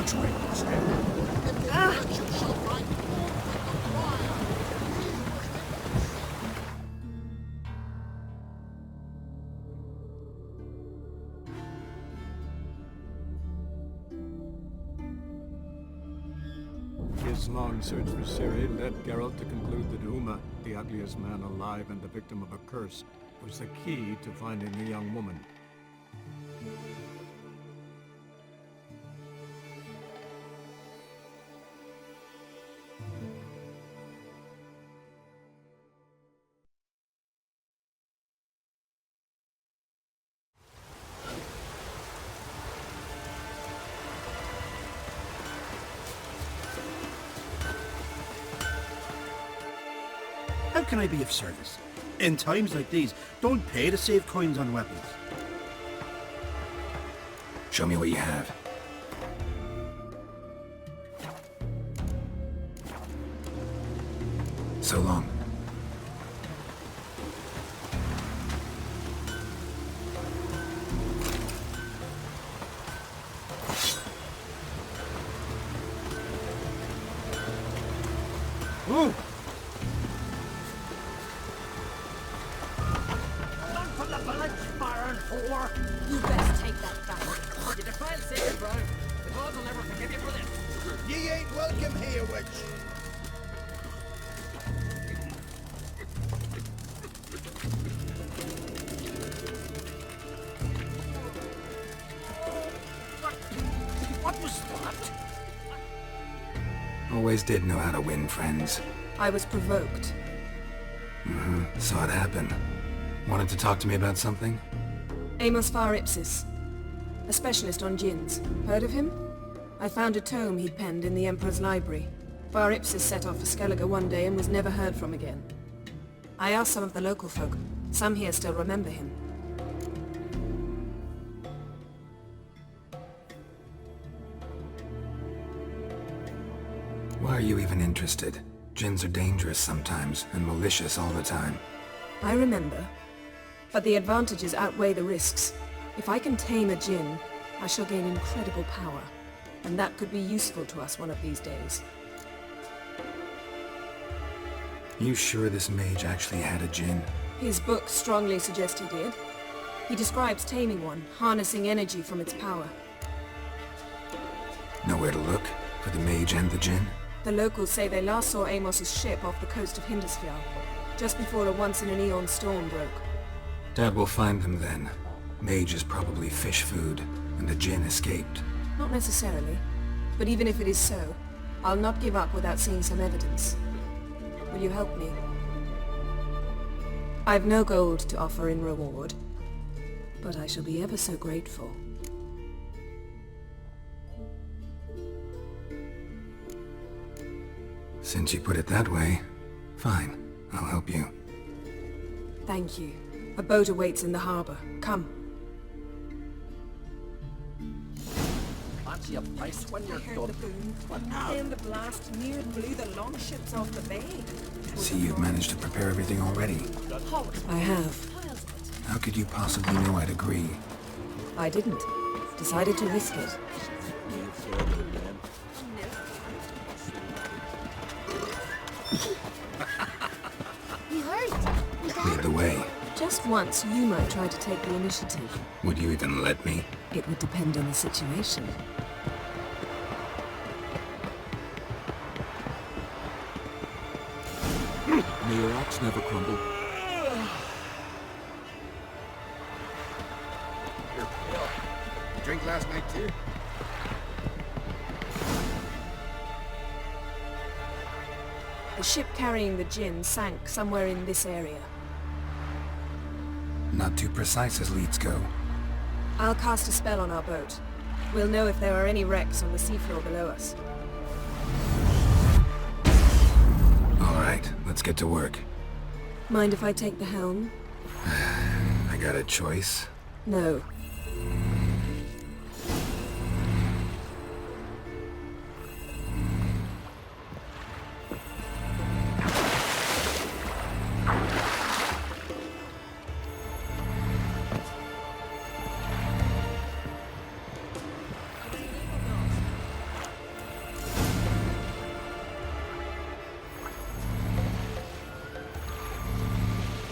His long search for Ciri led Geralt to conclude that Uma, the ugliest man alive and the victim of a curse, was the key to finding the young woman. How can I be of service? In times like these, don't pay to save coins on weapons. Show me what you have. So long. Ooh! You best take that back. You defiled sacred ground. The gods will never forgive you for this. Ye ain't welcome here, witch. What was that? Always did know how to win friends. I was provoked. Saw it happen. Wanted to talk to me about something? Amos var Ipsis, a specialist on djinns. Heard of him? I found a tome he'd penned in the Emperor's library. Var Ipsis set off for Skellige one day and was never heard from again. I asked some of the local folk. Some here still remember him. Why are you even interested? Djinns are dangerous sometimes, and malicious all the time. I remember. But the advantages outweigh the risks. If I can tame a djinn, I shall gain incredible power. And that could be useful to us one of these days. You sure this mage actually had a djinn? His book strongly suggests he did. He describes taming one, harnessing energy from its power. Nowhere to look for the mage and the djinn? The locals say they last saw Amos's ship off the coast of Hindisfjall, just before a once-in-an-eon storm broke. Dad will find them then. Mage is probably fish food, and the djinn escaped. Not necessarily. But even if it is so, I'll not give up without seeing some evidence. Will you help me? I've no gold to offer in reward, but I shall be ever so grateful. Since you put it that way, fine. I'll help you. Thank you. A boat awaits in the harbor. Come. Fancy a price when you're done. The boom. Then the blast near blew the longships off the bay. See, you've managed to prepare everything already. I have. How could you possibly know I'd agree? I didn't. Decided to risk it. Lead the way. Just once, you might try to take the initiative. Would you even let me? It would depend on the situation. May your axe never crumble. Drink last night too? The ship carrying the djinn sank somewhere in this area. Not too precise as leads go. I'll cast a spell on our boat. We'll know if there are any wrecks on the seafloor below us. All right, let's get to work. Mind if I take the helm? I got a choice. No.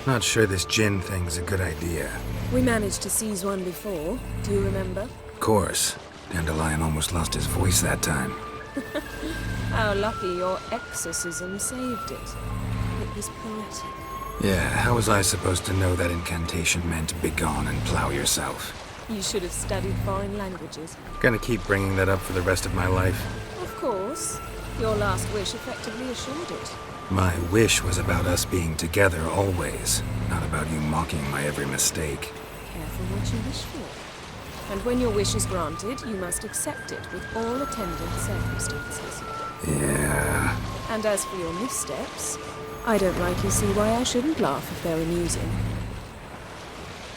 Not sure this Jinn thing's a good idea. We managed to seize one before. Do you remember? Of course. Dandelion almost lost his voice that time. How lucky your exorcism saved it. It was poetic. Yeah, how was I supposed to know that incantation meant begone and plow yourself? You should have studied foreign languages. Gonna keep bringing that up for the rest of my life. Of course. Your last wish effectively assured it. My wish was about us being together always, not about you mocking my every mistake. Careful what you wish for. And when your wish is granted, you must accept it with all attendant circumstances. Yeah. And as for your missteps, I don't rightly see why I shouldn't laugh if they're amusing.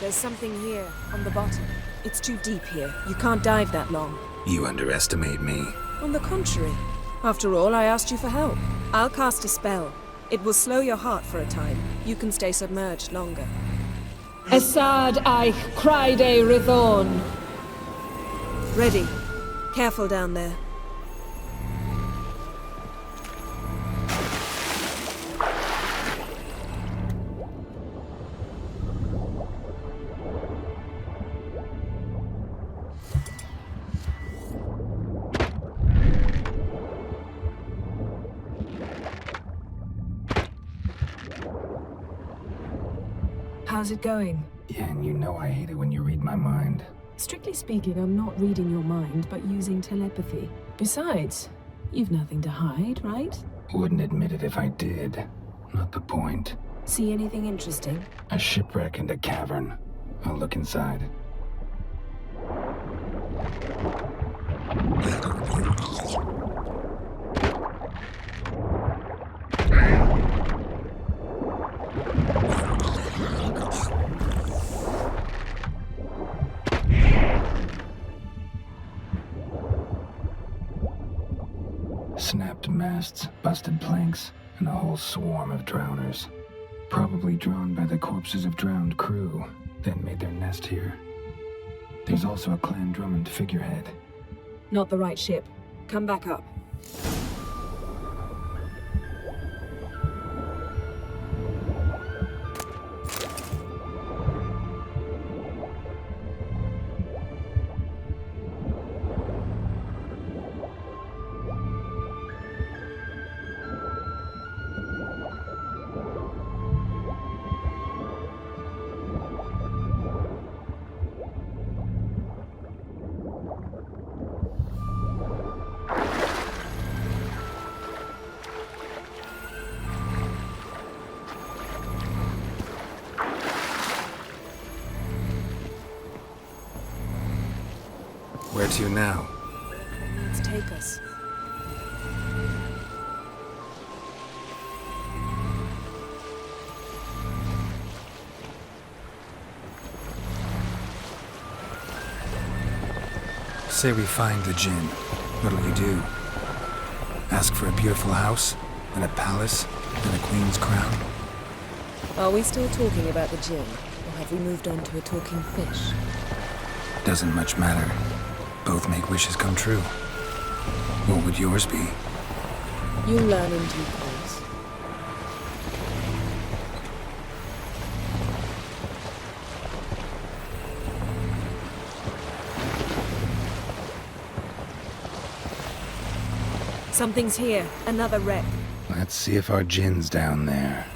There's something here, on the bottom. It's too deep here. You can't dive that long. You underestimate me. On the contrary. After all, I asked you for help. I'll cast a spell. It will slow your heart for a time. You can stay submerged longer. Assad I Criede Rithorn. Ready. Careful down there. How's it going? Yeah, and you know I hate it when you read my mind. Strictly speaking, I'm not reading your mind, but using telepathy. Besides, you've nothing to hide, right? Wouldn't admit it if I did. Not the point. See anything interesting? A shipwreck and a cavern. I'll look inside. Snapped masts, busted planks, and a whole swarm of drowners. Probably drawn by the corpses of drowned crew, then made their nest here. There's also a Clan Drummond figurehead. Not the right ship. Come back up. Where to now? Let's take us. Say we find the Jinn. What'll you do? Ask for a beautiful house? And a palace? And a queen's crown? Are we still talking about the Jinn? Or have we moved on to a talking fish? Doesn't much matter. Both make wishes come true. What would yours be? You'll learn in due course. Something's here. Another wreck. Let's see if our Jinn's down there.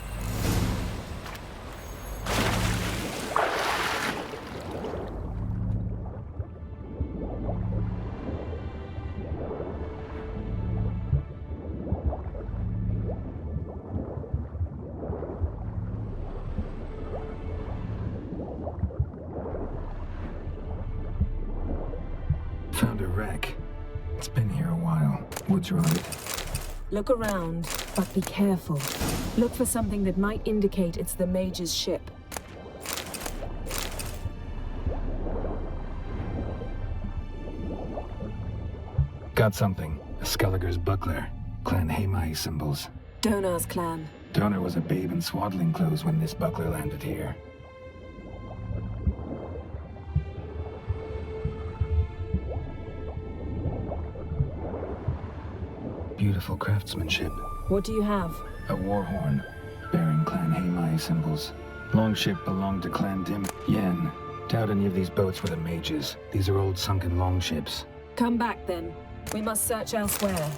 Found a wreck. It's been here a while. Woods rotted. Look around, but be careful. Look for something that might indicate it's the mage's ship. Got something. A Skelliger's buckler. Clan Hamai symbols. Donar's clan. Donar was a babe in swaddling clothes when this buckler landed here. Beautiful craftsmanship. What do you have? A war horn, bearing Clan Hamai symbols. Longship belonged to Clan Yen. Doubt any of these boats were the mages. These are old sunken longships. Come back then. We must search elsewhere.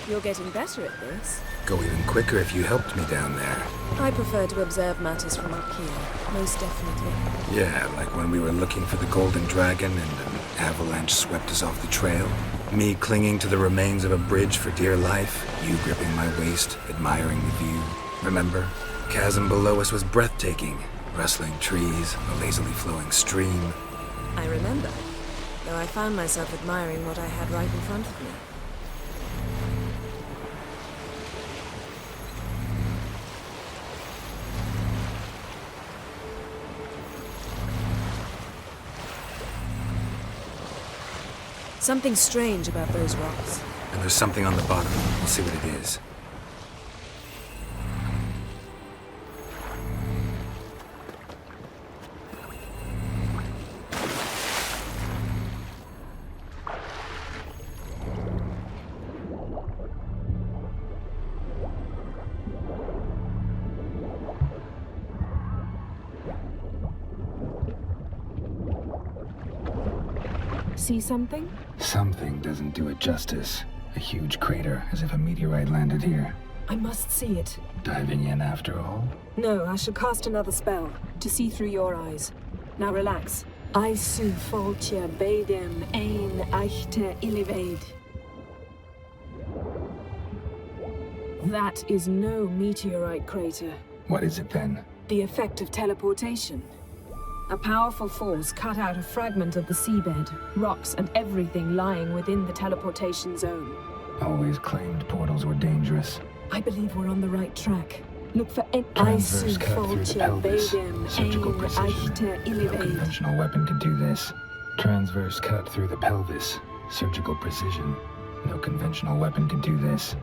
You're getting better at this. Go even quicker if you helped me down there. I prefer to observe matters from up here, most definitely. Yeah, like when we were looking for the golden dragon and an avalanche swept us off the trail. Me clinging to the remains of a bridge for dear life. You gripping my waist, admiring the view. Remember? Chasm below us was breathtaking. Rustling trees, a lazily flowing stream. I remember, though I found myself admiring what I had right in front of me. Something strange about those rocks. And there's something on the bottom. We'll see what it is. See something? Something doesn't do it justice. A huge crater, as if a meteorite landed here. I must see it. Diving in after all? No, I shall cast another spell, to see through your eyes. Now relax. Aisu foltje bedem ein eichte iliveid. That is no meteorite crater. What is it then? The effect of teleportation. A powerful force cut out a fragment of the seabed, rocks and everything lying within the teleportation zone. Always claimed portals were dangerous. I believe we're on the right track. Look for an Transverse cut through the pelvis. Surgical precision. No conventional weapon could do this. Transverse cut through the pelvis. Surgical precision. No conventional weapon could do this.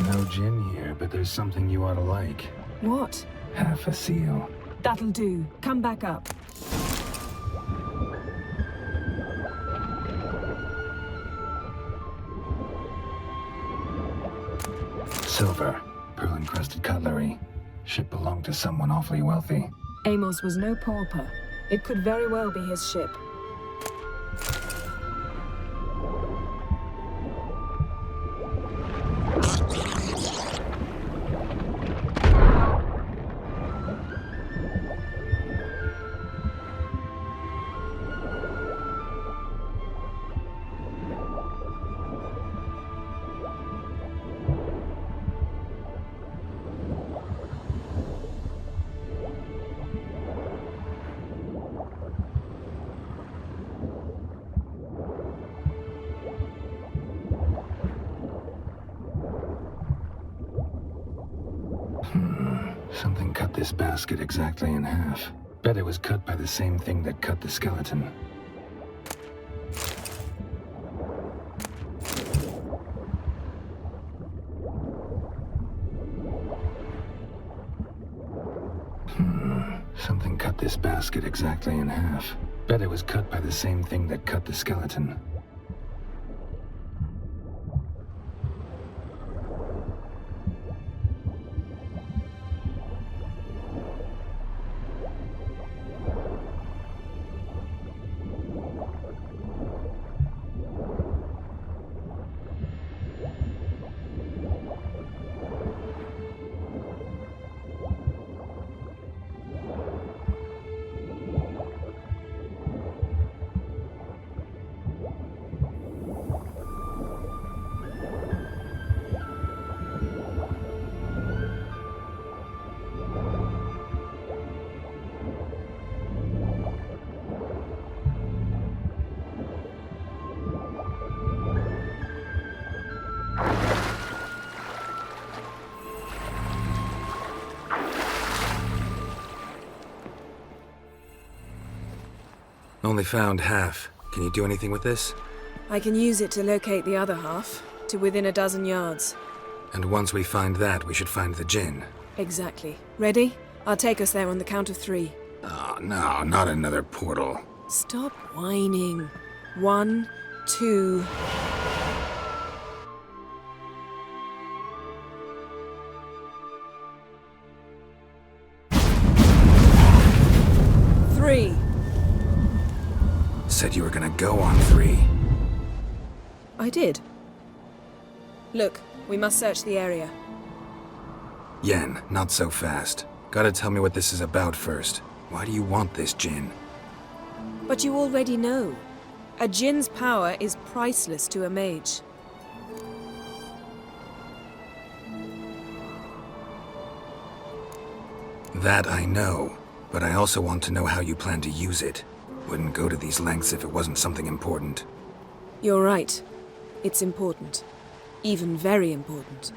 No gin here, but there's something you ought to like. What? Half a seal. That'll do. Come back up. Silver. Pearl-encrusted cutlery. Ship belonged to someone awfully wealthy. Amos was no pauper. It could very well be his ship. Something cut this basket exactly in half. Bet it was cut by the same thing that cut the skeleton. Something cut this basket exactly in half. Bet it was cut by the same thing that cut the skeleton. only found half. Can you do anything with this? I can use it to locate the other half, to within a dozen yards. And once we find that, we should find the djinn. Exactly. Ready? I'll take us there on the count of 3. Oh, no, not another portal. Stop whining. 1, 2... Three. Said you were gonna go on 3. I did. Look, we must search the area. Yen, not so fast. Gotta tell me what this is about first. Why do you want this djinn? But you already know. A djinn's power is priceless to a mage. That I know, but I also want to know how you plan to use it. Wouldn't go to these lengths if it wasn't something important. You're right. It's important. Even very important.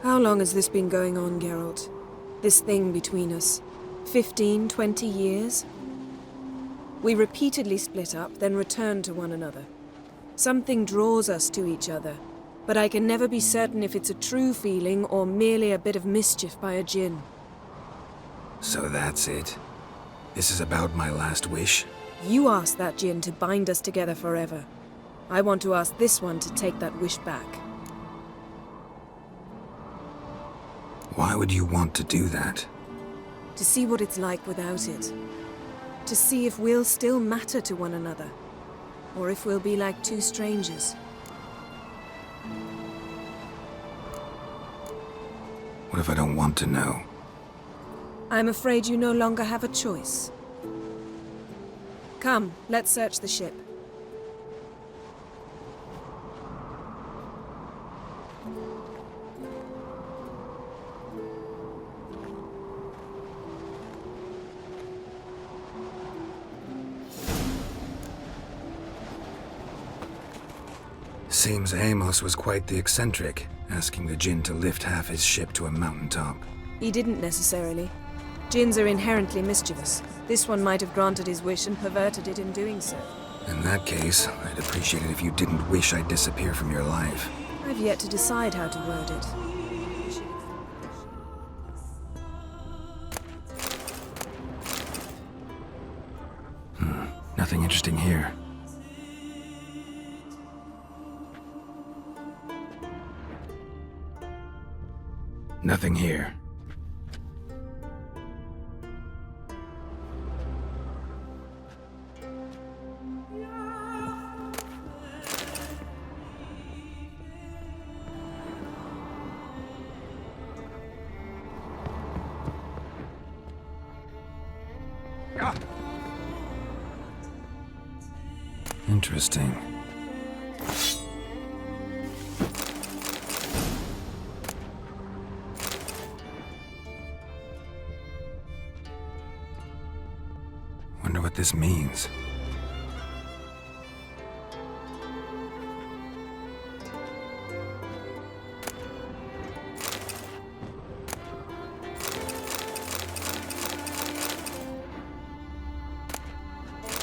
How long has this been going on, Geralt? This thing between us? 15, 20 years? We repeatedly split up, then returned to one another. Something draws us to each other, but I can never be certain if it's a true feeling or merely a bit of mischief by a djinn. So that's it? This is about my last wish? You asked that djinn to bind us together forever. I want to ask this one to take that wish back. Why would you want to do that? To see what it's like without it. To see if we'll still matter to one another. Or if we'll be like two strangers. What if I don't want to know? I'm afraid you no longer have a choice. Come, let's search the ship. Seems Amos was quite the eccentric, asking the djinn to lift half his ship to a mountaintop. He didn't necessarily. Djinns are inherently mischievous. This one might have granted his wish and perverted it in doing so. In that case, I'd appreciate it if you didn't wish I'd disappear from your life. I've yet to decide how to word it. Nothing interesting here. Nothing here. Interesting. Wonder what this means.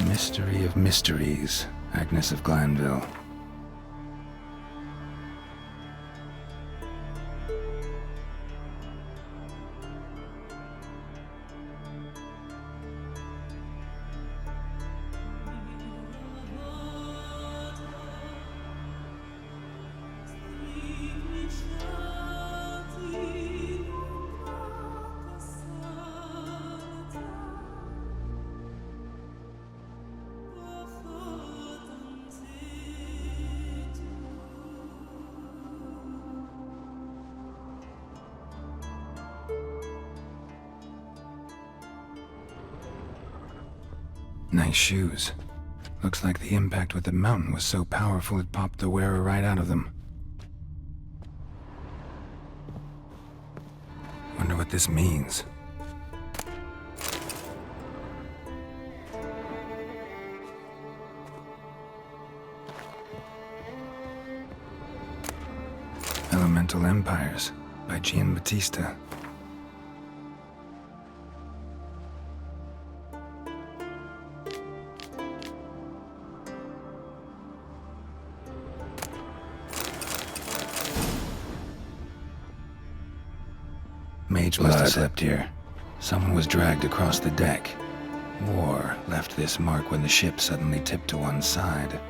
Mystery of mysteries, Agnes of Glanville. Nice shoes. Looks like the impact with the mountain was so powerful it popped the wearer right out of them. Wonder what this means. Elemental Empires by Gian Battista. mage must have slept here. Someone was dragged across the deck. War left this mark when the ship suddenly tipped to one side.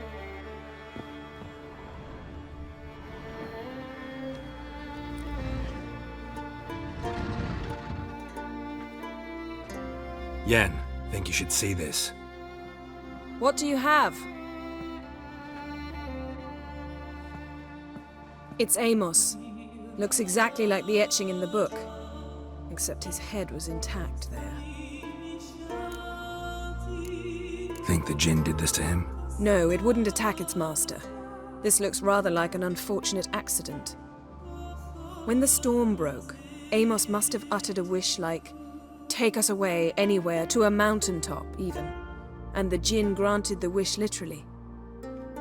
Yen, think you should see this. What do you have? It's Amos. Looks exactly like the etching in the book. Except his head was intact there. Think the djinn did this to him? No, it wouldn't attack its master. This looks rather like an unfortunate accident. When the storm broke, Amos must have uttered a wish like, "Take us away, anywhere, to a mountaintop, even." And the djinn granted the wish literally.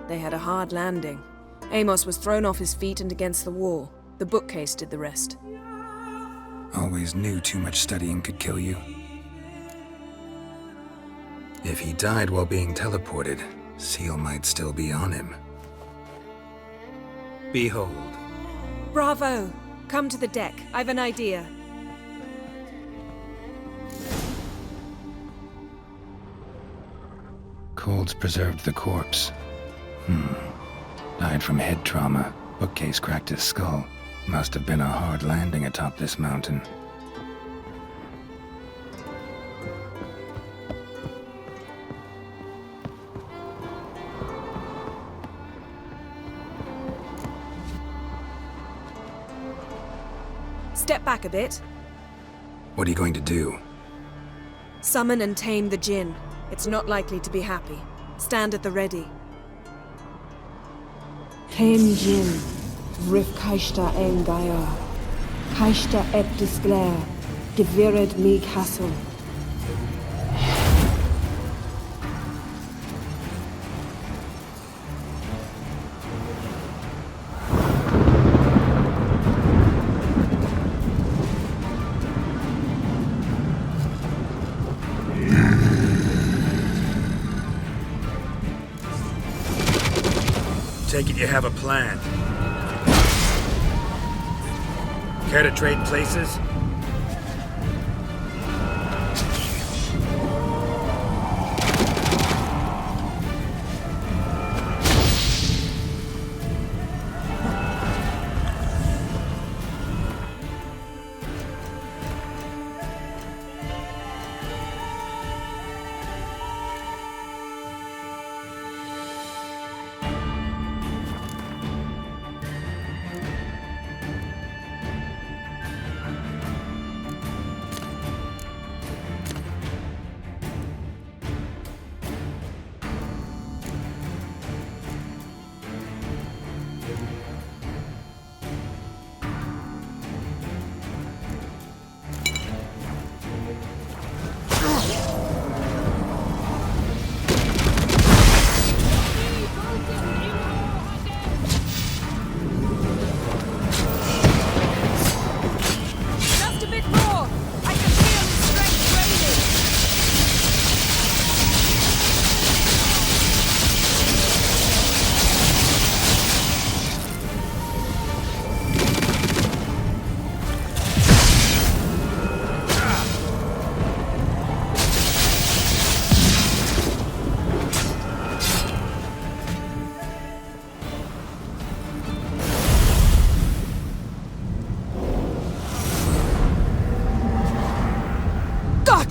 They had a hard landing. Amos was thrown off his feet and against the wall. The bookcase did the rest. Always knew too much studying could kill you. If he died while being teleported, Seal might still be on him. Behold. Bravo! Come to the deck. I've an idea. Cold's preserved the corpse. Died from head trauma. Bookcase cracked his skull. Must have been a hard landing atop this mountain. Step back a bit. What are you going to do? Summon and tame the djinn. It's not likely to be happy. Stand at the ready. Hen Jin, Rif Kaishta Engaya, Kaishta et Disglair, Gevired me Castle. Take it you have a plan. Care to trade places?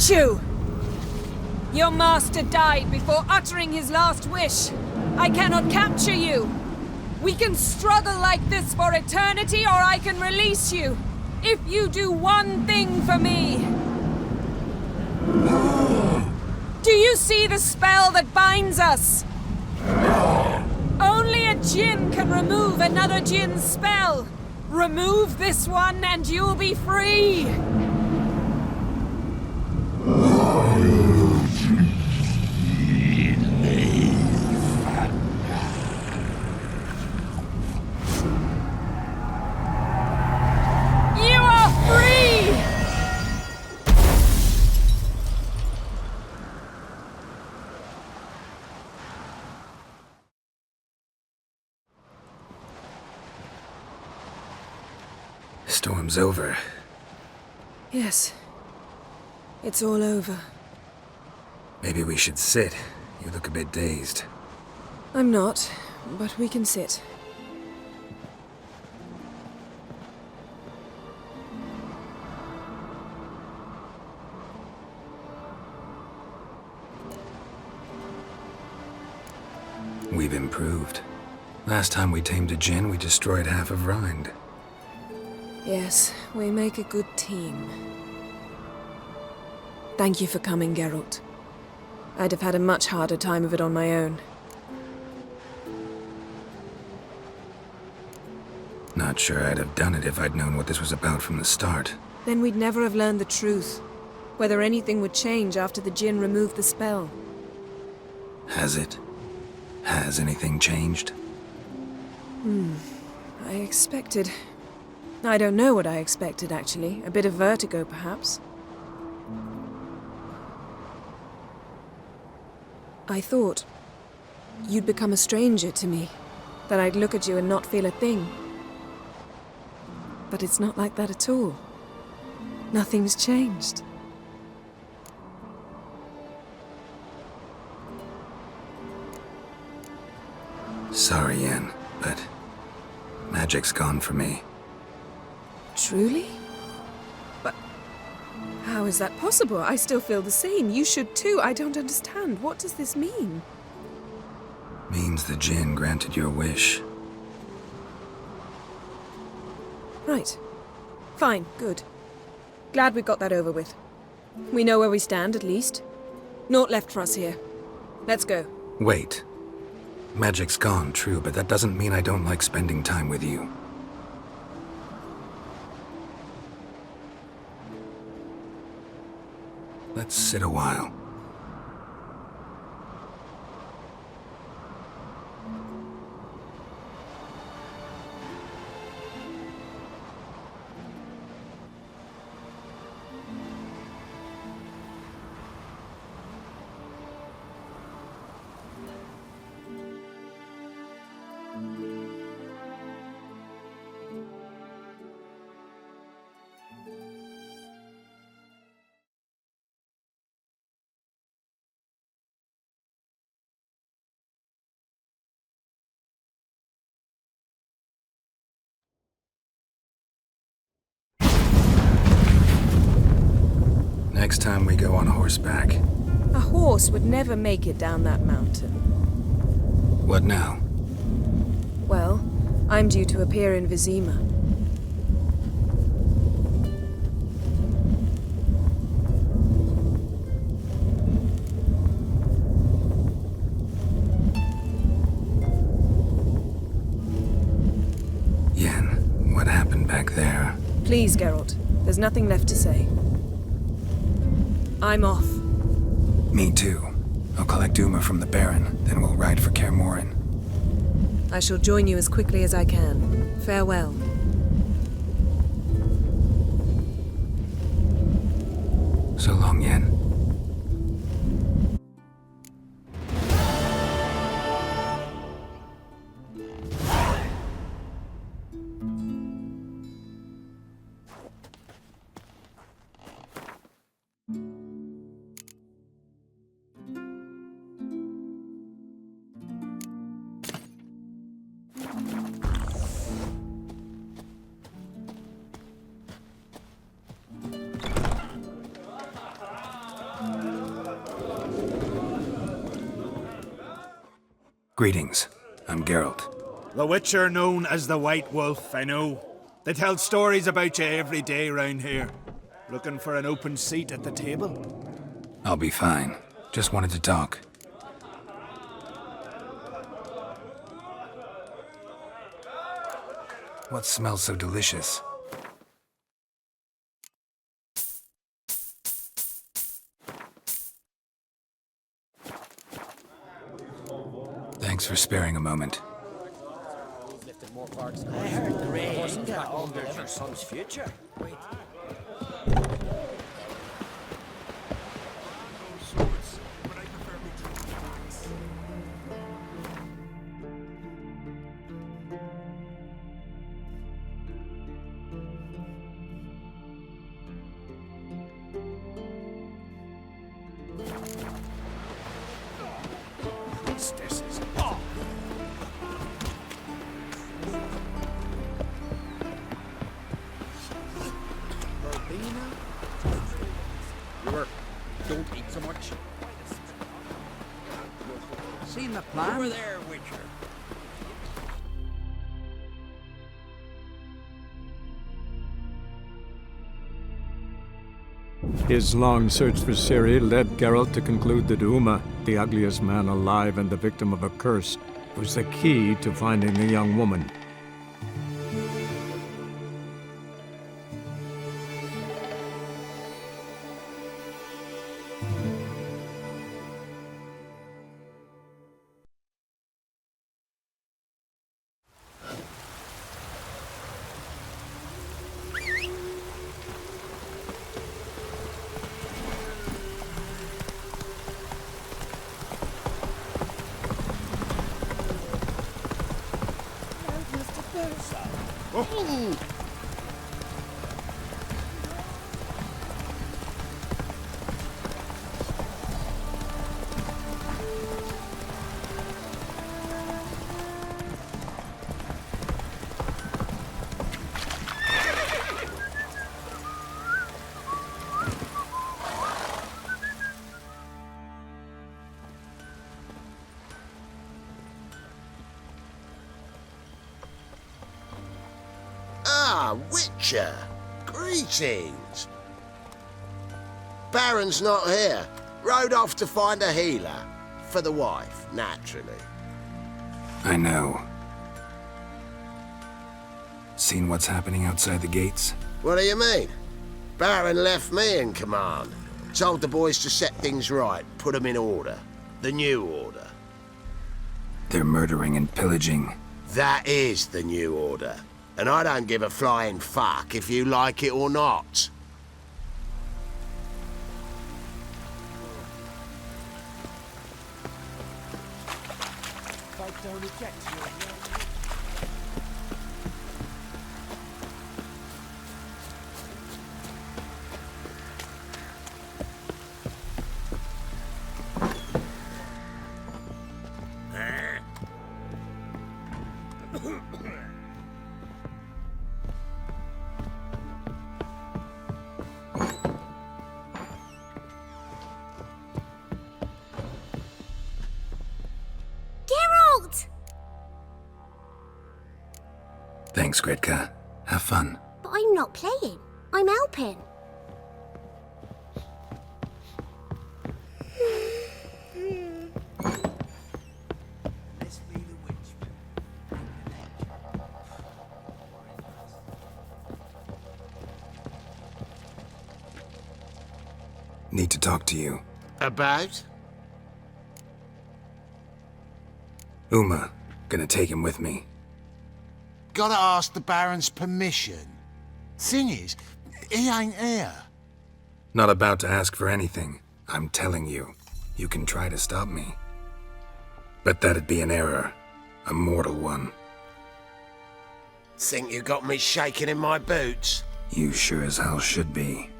You! Your master died before uttering his last wish. I cannot capture you. We can struggle like this for eternity, or I can release you. If you do one thing for me. Do you see the spell that binds us? Only a djinn can remove another djinn's spell. Remove this one and you'll be free. Storm's over. Yes. It's all over. Maybe we should sit. You look a bit dazed. I'm not, but we can sit. We've improved. Last time we tamed a djinn, we destroyed half of Rind. Yes, we make a good team. Thank you for coming, Geralt. I'd have had a much harder time of it on my own. Not sure I'd have done it if I'd known what this was about from the start. Then we'd never have learned the truth. Whether anything would change after the djinn removed the spell. Has it? Has anything changed? I expected... I don't know what I expected, actually. A bit of vertigo, perhaps. I thought you'd become a stranger to me. That I'd look at you and not feel a thing. But it's not like that at all. Nothing's changed. Sorry, Yen, but magic's gone for me. Truly? But how is that possible? I still feel the same. You should too. I don't understand. What does this mean? Means the djinn granted your wish. Right. Fine. Good. Glad we got that over with. We know where we stand, at least. Naught left for us here. Let's go. Wait. Magic's gone, true, but that doesn't mean I don't like spending time with you. Let's sit a while. Next time we go on horseback. A horse would never make it down that mountain. What now? Well, I'm due to appear in Vizima. Yen, what happened back there? Please, Geralt. There's nothing left to say. I'm off. Me too. I'll collect Uma from the Baron, then we'll ride for Kaer Morhen. I shall join you as quickly as I can. Farewell. So long, Yen. Greetings. I'm Geralt. The Witcher known as the White Wolf, I know. They tell stories about you every day round here. Looking for an open seat at the table? I'll be fine. Just wanted to talk. What smells so delicious? Thanks for sparing a moment. I heard the rain got under your son's future. Wait. plan? Over there, Witcher. His long search for Ciri led Geralt to conclude that Uma, the ugliest man alive and the victim of a curse, was the key to finding the young woman. Ah, Witcher! Greetings! Baron's not here. Rode off to find a healer. For the wife, naturally. I know. Seen what's happening outside the gates? What do you mean? Baron left me in command. Told the boys to set things right, put them in order. The new order. They're murdering and pillaging. That is the new order. And I don't give a flying fuck if you like it or not. Geralt! Thanks, Gretka. Have fun. But I'm not playing. I'm helping. Need to talk to you. About? Uma. Gonna take him with me. Gotta ask the Baron's permission. Thing is, he ain't here. Not about to ask for anything. I'm telling you. You can try to stop me. But that'd be an error. A mortal one. Think you got me shaking in my boots? You sure as hell should be.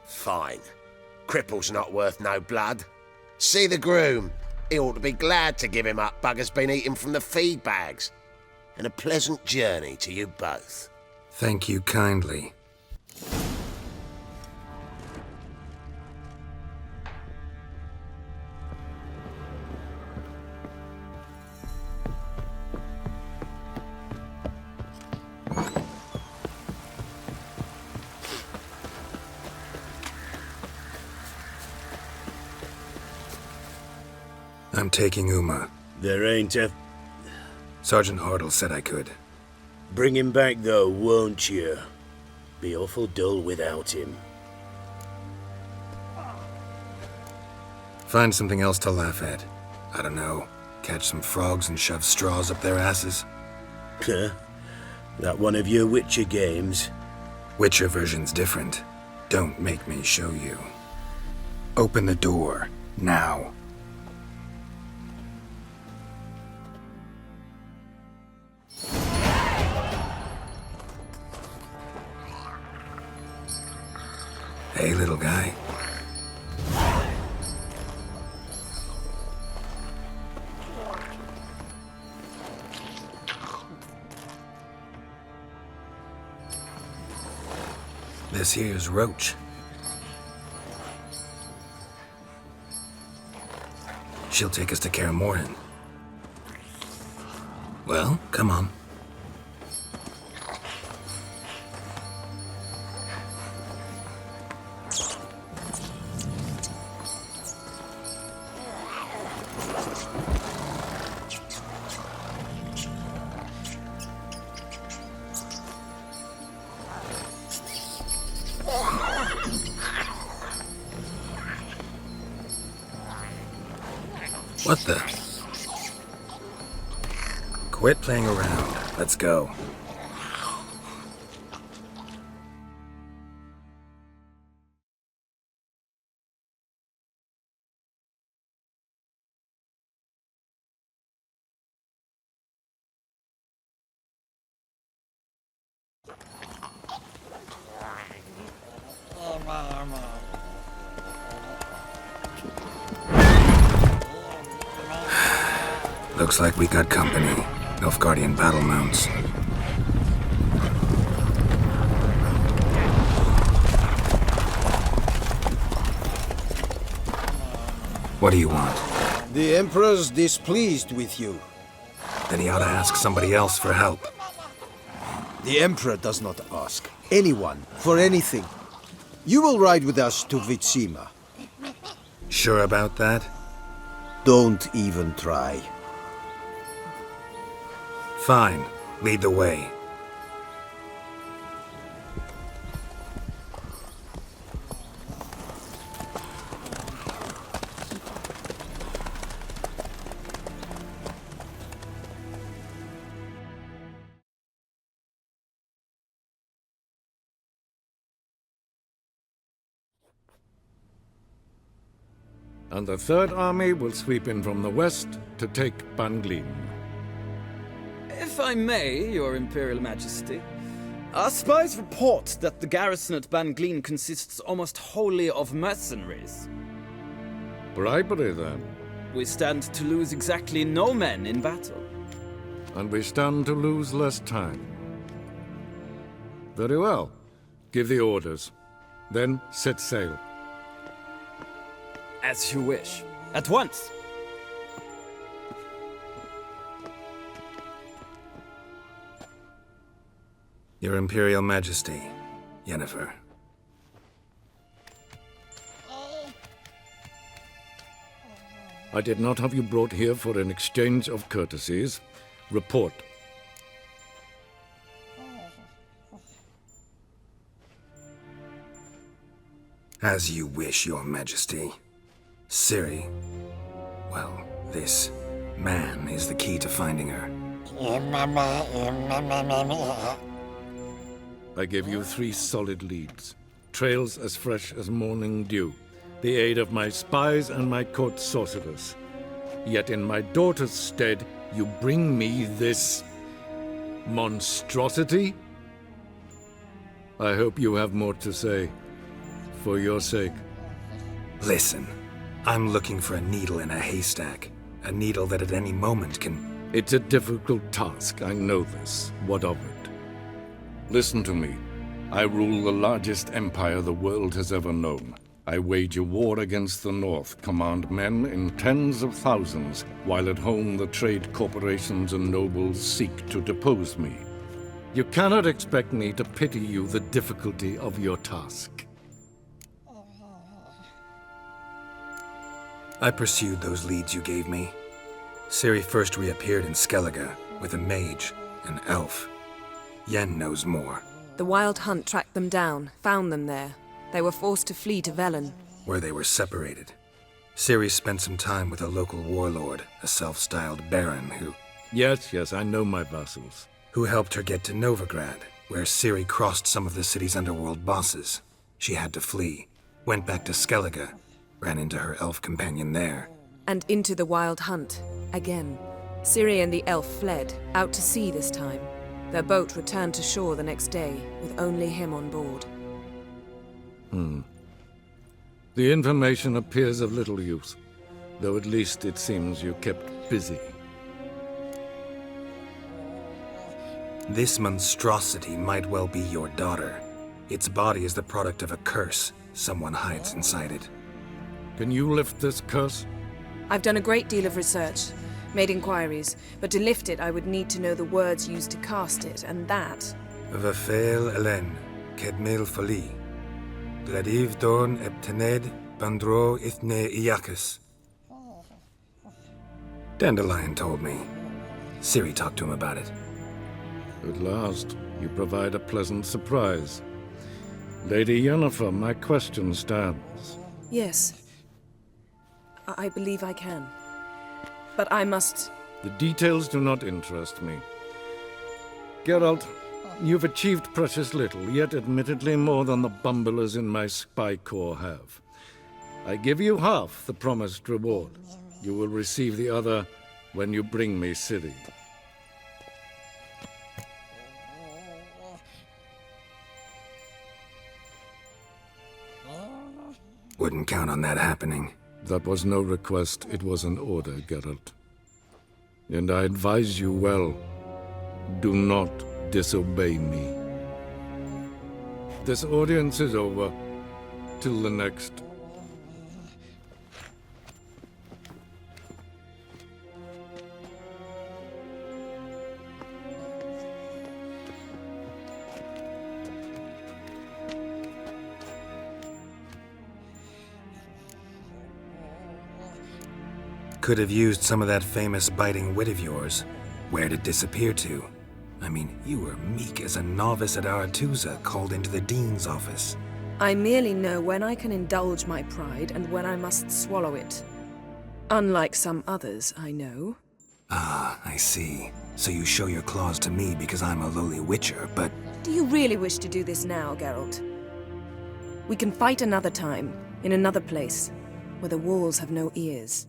Fine. Cripple's not worth no blood. See the groom. He ought to be glad to give him up. Bugger's been eating from the feed bags. And a pleasant journey to you both. Thank you kindly. I'm taking Uma. There ain't a... Sergeant Hartle said I could. Bring him back, though, won't you? Be awful dull without him. Find something else to laugh at. I don't know. Catch some frogs and shove straws up their asses. Huh? That one of your Witcher games? Witcher version's different. Don't make me show you. Open the door. Now. Hey, little guy. This here's Roach. She'll take us to Kaer Morhen. Well, come on. What the? Quit playing around. Let's go. Looks like we got company. Nilfgaardian battle mounts. What do you want? The Emperor's displeased with you. Then he ought to ask somebody else for help. The Emperor does not ask anyone for anything. You will ride with us to Vitsima. Sure about that? Don't even try. Fine. Lead the way. And the Third Army will sweep in from the west to take Banglin. If I may, Your Imperial Majesty, our spies report that the garrison at Banglin consists almost wholly of mercenaries. Bribery, then. We stand to lose exactly no men in battle. And we stand to lose less time. Very well. Give the orders. Then set sail. As you wish. At once! Your Imperial Majesty, Yennefer. I did not have you brought here for an exchange of courtesies. Report. As you wish, Your Majesty. Ciri. Well, this man is the key to finding her. I gave you 3 solid leads. Trails as fresh as morning dew. The aid of my spies and my court sorcerers. Yet in my daughter's stead, you bring me this monstrosity? I hope you have more to say. For your sake. Listen, I'm looking for a needle in a haystack. A needle that at any moment can... It's a difficult task, I know this. What of it? Listen to me. I rule the largest empire the world has ever known. I wage a war against the North, command men in tens of thousands, while at home the trade corporations and nobles seek to depose me. You cannot expect me to pity you the difficulty of your task. I pursued those leads you gave me. Ciri first reappeared in Skellige with a mage, an elf. Yen knows more. The Wild Hunt tracked them down, found them there. They were forced to flee to Velen. Where they were separated. Ciri spent some time with a local warlord, a self-styled baron who... Yes, I know my vassals. Who helped her get to Novigrad, where Ciri crossed some of the city's underworld bosses. She had to flee, went back to Skellige, ran into her elf companion there. And into the Wild Hunt, again. Ciri and the elf fled, out to sea this time. Their boat returned to shore the next day, with only him on board. The information appears of little use, though at least it seems you kept busy. This monstrosity might well be your daughter. Its body is the product of a curse someone hides inside it. Can you lift this curse? I've done a great deal of research, made inquiries, but to lift it I would need to know the words used to cast it, and that... Vafel Elen, Kedmil Fali. Gladiv Dorn Ebtened, Bandro Ithne Iacus. Dandelion told me. Ciri talked to him about it. At last, you provide a pleasant surprise. Lady Yennefer, my question stands. Yes. I believe I can. But I must... The details do not interest me. Geralt, you've achieved precious little, yet admittedly more than the bumblers in my spy corps have. I give you half the promised reward. You will receive the other when you bring me Ciri. Wouldn't count on that happening. That was no request, it was an order, Geralt. And I advise you well, do not disobey me. This audience is over. Till the next. Could have used some of that famous biting wit of yours. Where'd it disappear to? I mean, you were meek as a novice at Aretusa called into the Dean's office. I merely know when I can indulge my pride and when I must swallow it. Unlike some others, I know. Ah, I see. So you show your claws to me because I'm a lowly witcher, but... Do you really wish to do this now, Geralt? We can fight another time, in another place, where the walls have no ears.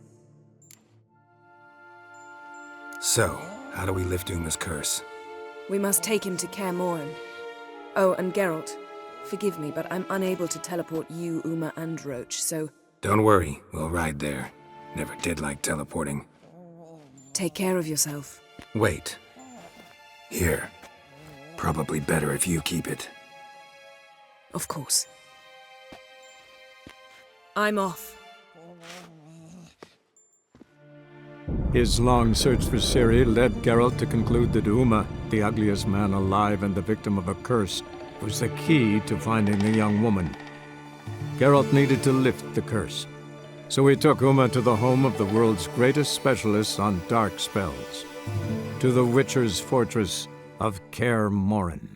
So, how do we lift Uma's curse? We must take him to Kaer Morhen. Oh, and Geralt, forgive me, but I'm unable to teleport you, Uma, and Roach, so... Don't worry, we'll ride there. Never did like teleporting. Take care of yourself. Wait. Here. Probably better if you keep it. Of course. I'm off. His long search for Ciri led Geralt to conclude that Uma, the ugliest man alive and the victim of a curse, was the key to finding the young woman. Geralt needed to lift the curse, so he took Uma to the home of the world's greatest specialist on dark spells, to the Witcher's fortress of Kaer Morhen.